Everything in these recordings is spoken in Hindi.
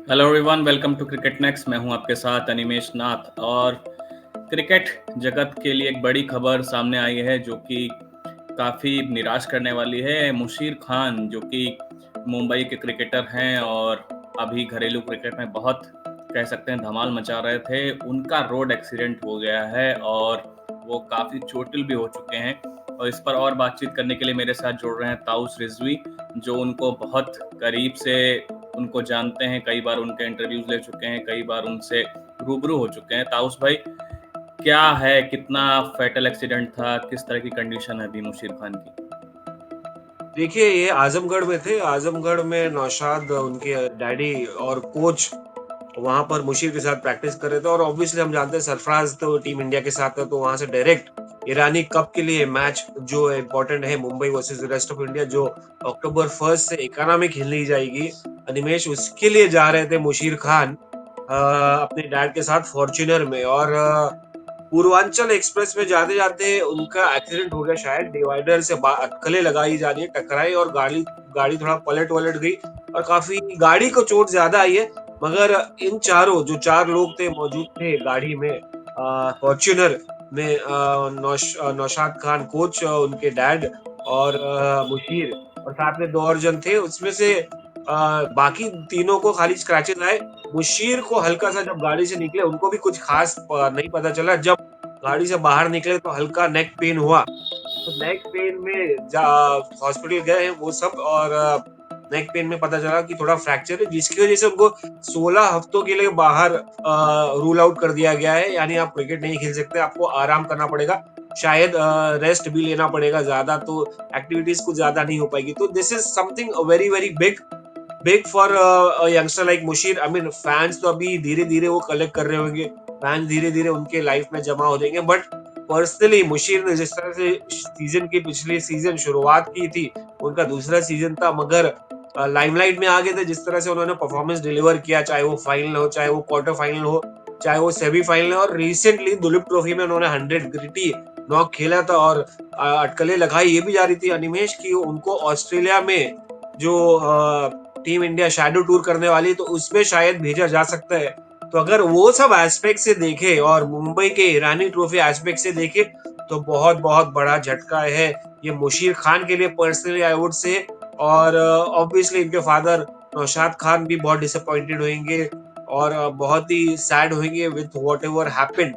Hello everyone, welcome to Cricket Next. मैं हूं आपके साथ अनिमेश नाथ। और क्रिकेट जगत के लिए एक बड़ी खबर सामने आई है जो कि काफ़ी निराश करने वाली है। मुशीर खान, जो कि मुंबई के क्रिकेटर हैं और अभी घरेलू क्रिकेट में बहुत कह सकते हैं धमाल मचा रहे थे, उनका रोड एक्सीडेंट हो गया है और वो काफ़ी चोटिल भी हो चुके हैं। और इस पर और बातचीत करने के लिए मेरे साथ जुड़ रहे हैं ताउस रिजवी, जो उनको बहुत करीब से उनको जानते हैं। कई बार उनके इंटरव्यूज ले चुके हैं, कई बार उनसे रूबरू हो चुके हैं। ताउस भाई, क्या है, कितना फैटल एक्सीडेंट था, किस तरह की कंडीशन है अभी मुशीर खान की? देखिए, ये आजमगढ़ में थे। आजमगढ़ में नौशाद उनके डैडी और कोच वहां पर मुशीर के साथ प्रैक्टिस कर रहे थे। और ऑब्वियसली हम जानते हैं सरफराज तो टीम इंडिया के साथ है, तो वहां से डायरेक्ट ईरानी कप के लिए मैच जो इम्पोर्टेंट है, Mumbai versus rest of India, जो अक्टूबर 1 से इकाना में खेलनी जाएगी, अनिमेश, उसके लिए जा रहे थे मुशीर खान अपने डैड के साथ फॉर्च्यूनर में। और पूर्वांचल एक्सप्रेस में जाते-जाते उनका एक्सीडेंट हो गया। शायद डिवाइडर से अटकलें लगाई जा रही है, टकराई और गाड़ी गाड़ी थोड़ा पलट-वलट गई और काफ़ी गाड़ी को चोट ज़्यादा आई है। मगर इन चारों जो 4 लोग थे मौजूद थे गाड़ी में, फॉर्च्यूनर में, नौशाद खान कोच, उनके डैड और मुशीर, और साथ में 2 और जन थे। उसमें से बाकी तीनों को खाली स्क्रैचेस आए। मुशीर को हल्का-सा जब गाड़ी से निकले, उनको भी कुछ खास नहीं पता चला। जब गाड़ी से बाहर निकले तो हल्का नेक पेन हुआ। तो नेक पेन में हॉस्पिटल गए हैं वो सब, और नेक पेन में पता चला कि थोड़ा फ्रैक्चर है, जिसकी वजह से उनको 16 हफ्तों के लिए बाहर रूल आउट कर दिया गया है। यानी आप क्रिकेट नहीं खेल सकते, आपको आराम करना पड़ेगा। शायद रेस्ट भी लेना पड़ेगा ज़्यादा, तो एक्टिविटीज़ कुछ ज़्यादा नहीं हो पाएगी। तो this is something very, very big big for youngster like Musheer. I mean, fans तो अभी धीरे-धीरे वो कलेक्ट कर रहे होंगे। फैंस धीरे-धीरे उनके लाइफ में जमा हो जाएंगे। बट पर्सनली मुशीर ने जिस तरह से सीजन की पिछले सीजन शुरुआत की थी, उनका दूसरा सीजन था, मगर लाइमलाइट में आ गए थे। जिस तरह से उन्होंने परफॉर्मेंस डिलीवर किया, चाहे वो फाइनल हो, चाहे वो क्वार्टर फाइनल हो, चाहे वो सेमीफाइनल हो, और रिसेंटली दुलीप ट्रॉफी में उन्होंने 100 ग्रिटी नॉक खेला था। और अटकलें लगाई ये भी जा रही थी, अनिमेश, की उनको ऑस्ट्रेलिया में जो टीम इंडिया शैडो टूर करने वाली है, तो उसमें शायद भेजा जा सकता है। तो अगर वो सब एस्पेक्ट से देखे और मुंबई के ईरानी ट्रॉफी एस्पेक्ट से देखे, तो बहुत बहुत बड़ा झटका है ये मुशीर खान के लिए, पर्सनली आई वुड से। और ऑब्वियसली इनके फादर नौशाद खान भी बहुत डिसअपॉइंटेड होंगे और बहुत ही सैड होंगे with whatever happened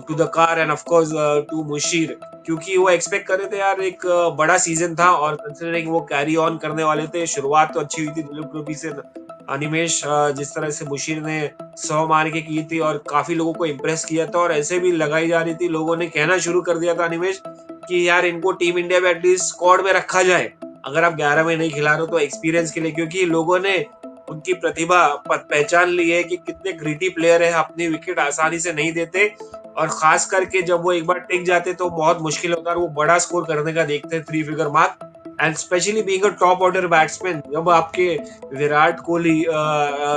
to the car and of course to Musheer, क्योंकि वो एक्सपेक्ट कर रहे थे यार, एक बड़ा सीजन था। और कंसिडरिंग वो कैरी ऑन करने वाले थे, शुरुआत तो अच्छी हुई थी दुलीप ट्रॉफी से। अनिमेश, जिस तरह से मुशीर ने 100 मार के की थी और काफी लोगों को इम्प्रेस किया था, और ऐसे भी लगाई जा रही थी, लोगों ने कहना शुरू कर दिया था अनिमेश कि यार इनको टीम इंडिया में एटलीस्ट स्क्वाड में रखा जाए। अगर आप 11 में नहीं खिला रहे हो तो एक्सपीरियंस के लिए, क्योंकि लोगों ने उनकी प्रतिभा पहचान ली है कि कितने ग्रिटी प्लेयर है, अपनी विकेट आसानी से नहीं देते। और खास करके जब वो एक बार टिक जाते तो बहुत मुश्किल होता है, और वो बड़ा स्कोर करने का देखते हैं, 3 figure mark. And specially being a top order batsman, जब आपके विराट कोहली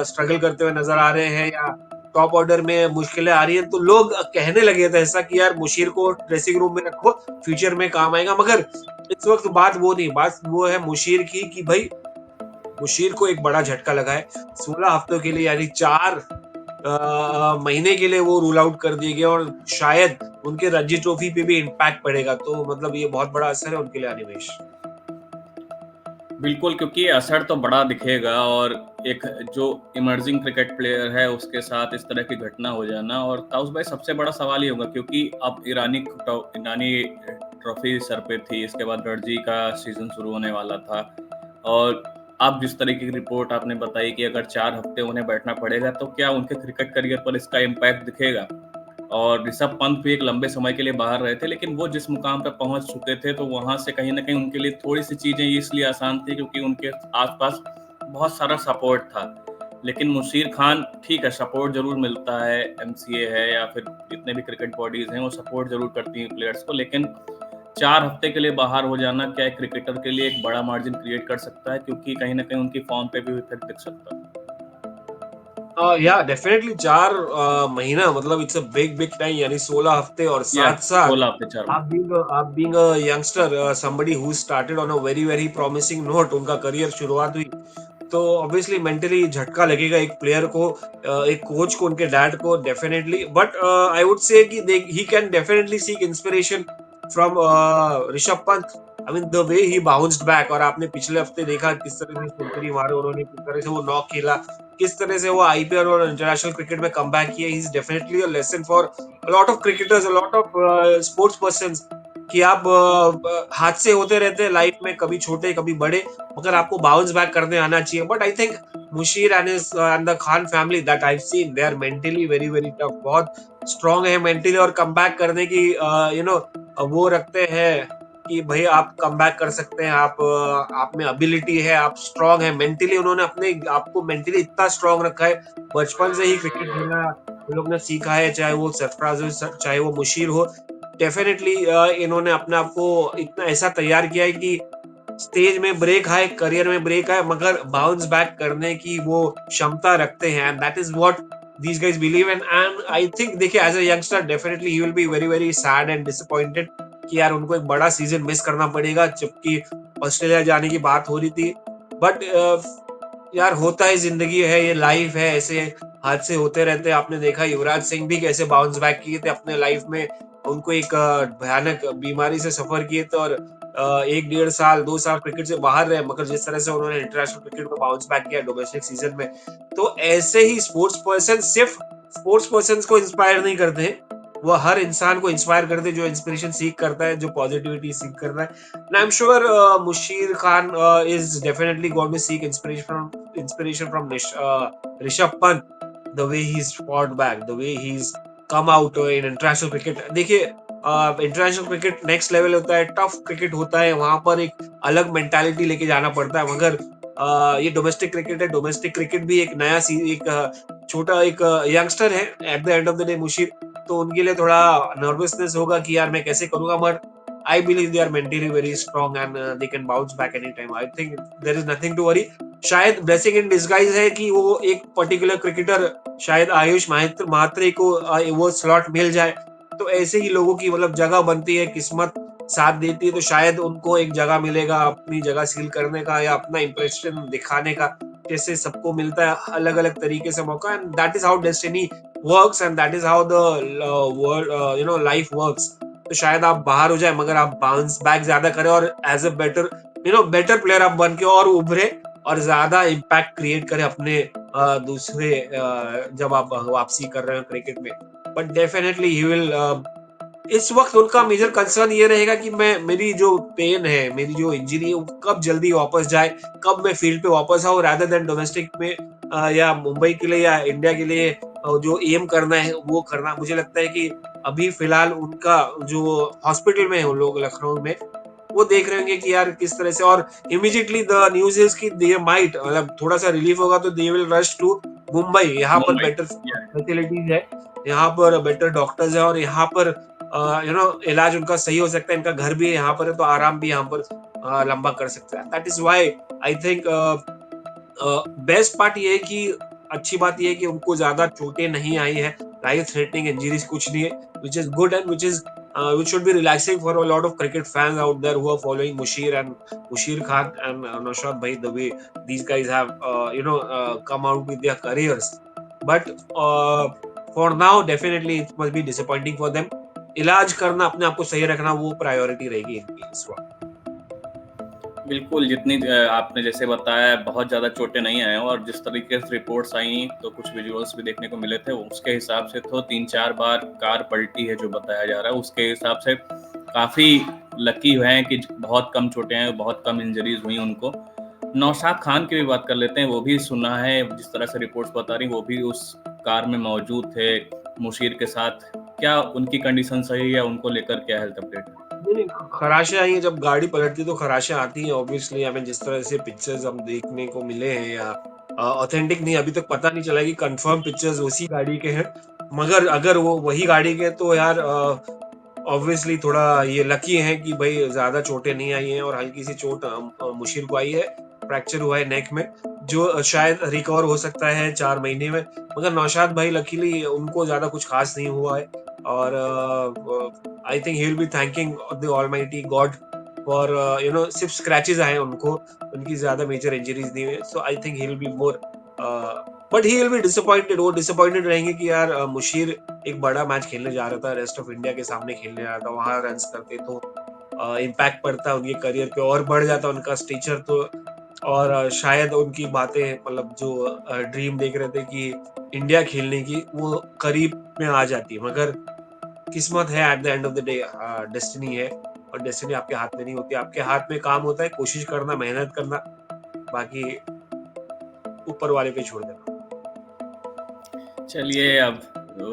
स्ट्रगल करते हुए नजर आ रहे हैं, या टॉप ऑर्डर में मुश्किलें आ रही हैं, तो लोग कहने लगे थे ऐसा कि यार मुशीर को ड्रेसिंग रूम में रखो, फ्यूचर में काम आएगा। मगर इस वक्त बात वो नहीं, बात वो है मुशीर की, कि भाई मुशीर को एक बड़ा झटका लगा है। 16 हफ्तों के लिए, यानी 4 महीने के लिए वो रूल आउट कर दिए गए, और शायद उनके रणजी ट्रॉफी पे भी इम्पैक्ट पड़ेगा। तो मतलब ये बहुत बड़ा असर है उनके लिए, अनिमेश। बिल्कुल, क्योंकि असर तो बड़ा दिखेगा। और एक जो इमर्जिंग क्रिकेट प्लेयर है उसके साथ इस तरह की घटना हो जाना, और ताउस भाई, सबसे बड़ा सवाल ये होगा, क्योंकि अब ईरानी ट्रॉफी सर पे थी, इसके बाद रणजी का सीजन शुरू होने वाला था। और अब जिस तरीके की रिपोर्ट आपने बताई कि अगर 4 हफ्ते उन्हें बैठना पड़ेगा, तो क्या उनके क्रिकेट करियर पर इसका इम्पैक्ट दिखेगा? और ऋषभ पंत भी एक लंबे समय के लिए बाहर रहे थे, लेकिन वो जिस मुकाम पर पहुंच चुके थे, तो वहां से कहीं ना कहीं उनके लिए थोड़ी सी चीजें इसलिए आसान थी क्योंकि उनके आसपास बहुत सारा सपोर्ट था। लेकिन मुशीर खान, ठीक है, सपोर्ट जरूर मिलता है, एमसीए है या फिर जितने भी क्रिकेट बॉडीज हैं वो सपोर्ट जरूर करती हैं प्लेयर्स को, लेकिन 4 हफ्ते के लिए बाहर हो जाना क्या एक क्रिकेटर के लिए एक बड़ा मार्जिन क्रिएट कर सकता है? क्योंकि कहीं ना कहीं उनकी फॉर्म पे भी इफेक्ट दिख सकता है। या डेफिनेटली 4 महीना मतलब it's a big big time, यानी 16 हफ्ते, और या साथ साथ 16 हफ्ते 4 महीने। आप being a youngster, somebody who started on a very very promising note, उनका करियर शुरुआत हुई तो ऑब्वियसली मेंटली झटका लगेगा एक प्लेयर को, एक कोच को, उनके डैड को definitely. But I would say कि they he can definitely seek inspiration from Rishabh Pant. I mean the way he bounced back, और आपने पिछले हफ्ते देखा किस तरह से सेंचुरी मारे उन्होंने, किस तरह से वो नॉक खेला, किस तरह से वो आईपीएल और इंटरनेशनल क्रिकेट में कमबैक किया। He is definitely a lesson for a lot of cricketers, a lot of sports persons, कि आप हादसे होते रहते हैं लाइफ में, कभी छोटे कभी बड़े, मगर आपको बाउंस बैक करने आना चाहिए। But I think Musheer and the Khan family that I seen, they are mentally very very tough, बहुत स्ट्रांग है मेंटली, और कम बैक करने की वो रखते हैं कि भाई आप कम बैक कर सकते हैं, आप में एबिलिटी है, आप स्ट्रांग है मेंटली। उन्होंने अपने आपको मेंटली इतना स्ट्रांग रखा है, बचपन से ही क्रिकेट खेलना उन लोग ने सीखा है, चाहे वो सरफराज हो, चाहे वो मुशीर हो। डेफिनेटली इन्होंने अपने आप को इतना ऐसा तैयार किया है कि स्टेज में ब्रेक आए, करियर में ब्रेक आए, मगर बाउंस बैक करने की वो क्षमता रखते हैं, and that is what these guys believe in। and I think देखिए as a youngster definitely he will be very very sad and disappointed कि यार उनको एक बड़ा सीजन मिस करना पड़ेगा, जबकि ऑस्ट्रेलिया जाने की बात हो रही थी। बट यार होता है, जिंदगी है, ये लाइफ है, ऐसे हादसे होते रहते हैं। आपने देखा युवराज सिंह भी कैसे बाउंस बैक किए थे अपने लाइफ में, उनको एक भयानक बीमारी से सफर किए थे, और 1 डेढ़ साल 2 साल क्रिकेट से बाहर रहे, मगर जिस तरह से उन्होंने इंटरनेशनल क्रिकेट में बाउंस बैक किया डोमेस्टिक सीजन में, तो ऐसे ही स्पोर्ट्स पर्सन सिर्फ स्पोर्ट्स पर्सन को इंस्पायर नहीं करते हैं, वो हर इंसान को इंस्पायर करते हैं जो इंस्पिरेशन सीख करता है, जो पॉजिटिविटी सीख करता है। And I'm sure Mushir Khan is definitely going to seek inspiration from Rishabh Pant, the way he's fought back, the way he's come out in international cricket। देखिए इंटरनेशनल क्रिकेट नेक्स्ट लेवल होता है, टफ क्रिकेट होता है, वहां पर एक अलग मेंटालिटी लेके जाना पड़ता है। मगर ये डोमेस्टिक क्रिकेट है, डोमेस्टिक क्रिकेट भी एक नया छोटा एक यंगस्टर है at the end of the day Musheer, तो उनके लिए थोड़ा नर्वसनेस होगा कि यार मैं कैसे करूंगा। मगर I believe they are mentally very strong and they can bounce back anytime। I think there is nothing to worry। शायद ब्लेसिंग इन डिस्गाइज है कि वो एक पर्टिकुलर क्रिकेटर, शायद आयुष महात्रे को वो स्लॉट मिल जाए, तो ऐसे ही लोगों की मतलब जगह बनती है, किस्मत साथ देती है, तो शायद उनको एक जगह मिलेगा अपनी जगह सील करने का या अपना इंप्रेशन दिखाने का। जैसे सबको मिलता है अलग अलग तरीके से मौका, and that is how destiny works, and that is how the world life works. तो शायद आप बाहर हो जाए, मगर आप बाउंस बैक ज्यादा करें, और as a better better player आप बन के और उभरे, और ज्यादा इम्पैक्ट क्रिएट करें अपने दूसरे जब आप वापसी कर रहे हो क्रिकेट में। बट डेफिनेटली ही विल, इस वक्त उनका मेजर कंसर्न ये रहेगा कि मैं मेरी जो पेन है, मेरी जो इंजरी है, वो कब जल्दी वापस जाए, कब मैं फील्ड पे वापस आऊं, रादर देन डोमेस्टिक में या मुंबई के लिए या इंडिया के लिए जो एम करना है वो करना। मुझे लगता है कि अभी फिलहाल उनका जो हॉस्पिटल में है उन लोग लखनऊ में, वो देख रहे होंगे कि यार किस तरह से, और इमीडिएटली द न्यूज इज कि दे माइट, मतलब थोड़ा सा रिलीफ होगा तो they will rush to Mumbai. यहाँ पर मुंबई। बेटर फैसिलिटीज है, यहाँ पर बेटर डॉक्टर्स है, और यहाँ पर इलाज उनका सही हो सकता है, इनका घर भी यहाँ पर है, तो आराम भी यहाँ पर लंबा कर सकता है। That is why I think best part ये है कि अच्छी बात ये है कि उनको ज्यादा चोटें नहीं आई है, लाइफ थ्रेटनिंग इंजरीज कुछ नहीं है, which is good and which should be relaxing for a lot of cricket fans out there who are following Mushir Khan and Naushad Bhai, the way these guys have come out with their careers। But for now definitely it must be disappointing for them। इलाज करना, अपने आप को सही रखना, वो प्रायोरिटी रहेगी इनकी इस वक्त। बिल्कुल, जितनी आपने जैसे बताया बहुत ज़्यादा चोटें नहीं आए हैं, और जिस तरीके से रिपोर्ट्स आई तो कुछ विजुअल्स भी देखने को मिले थे, उसके हिसाब से तो 3-4 बार कार पलटी है जो बताया जा रहा है, उसके हिसाब से काफ़ी लकी हैं कि बहुत कम चोटें हैं, बहुत कम इंजरीज हुई उनको। नौशाद खान की भी बात कर लेते हैं, वो भी सुना है जिस तरह से रिपोर्ट्स बता रही वो भी उस कार में मौजूद थे मुशीर के साथ। क्या उनकी कंडीशन सही है, उनको लेकर क्या हेल्थ अपडेट है? नहीं नहीं, खराशे आई हैं, जब गाड़ी पलटती है तो खराशे आती हैं ऑब्वियसली। हमें जिस तरह से पिक्चर्स हम देखने को मिले हैं, या ऑथेंटिक नहीं, अभी तक पता नहीं चला कि कंफर्म पिक्चर्स उसी गाड़ी के हैं, मगर अगर वो वही गाड़ी के तो यार ऑब्वियसली थोड़ा ये लकी है कि भाई ज्यादा चोटें नहीं आई हैं, और हल्की सी चोट मुशीर को आई है, फ्रैक्चर हुआ है नेक में, जो शायद रिकवर हो सकता है 4 महीने में। मगर नौशाद भाई लकीली उनको ज्यादा कुछ खास नहीं हुआ है, और आई think he will B thanking the almighty God और सिर्फ स्क्रैचेस आए उनको, उनकी ज्यादा मेजर इंजरीज नहीं हुई, so I think he will be more, but he will be disappointed, वो डिसअपॉइंटेड रहेंगे कि यार मुशीर एक बड़ा मैच खेलने जा रहा था, रेस्ट ऑफ इंडिया के सामने खेलने जा रहा था, वहां रन्स करते तो इम्पैक्ट पड़ता उनके करियर पे और बढ़ जाता उनका स्टेचर, तो और शायद उनकी बातें, मतलब जो ड्रीम देख रहे थे कि इंडिया खेलने की, वो करीब में आ जाती है, मगर किस्मत है at the end of the day, destiny है, और डेस्टिनी आपके हाथ में नहीं होती, आपके हाथ में काम होता है कोशिश करना, मेहनत करना, बाकी ऊपर वाले पे छोड़ देना। चलिए, अब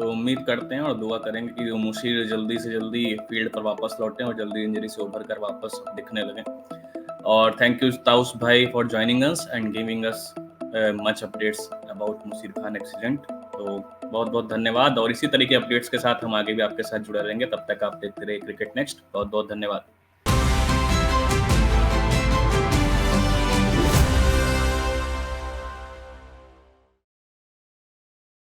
उम्मीद करते हैं और दुआ करेंगे कि मुशीर जल्दी से जल्दी फील्ड पर वापस लौटें और जल्दी इंजरी से उभर कर वापस दिखने लगें। और थैंक यू ताउस भाई for joining us and giving us much updates about Musheer Khan accident. तो बहुत बहुत धन्यवाद, और इसी तरह के अपडेट्स के साथ हम आगे भी आपके साथ जुड़े रहेंगे। तब तक आप देखते रहिए क्रिकेट नेक्स्ट। बहुत बहुत धन्यवाद।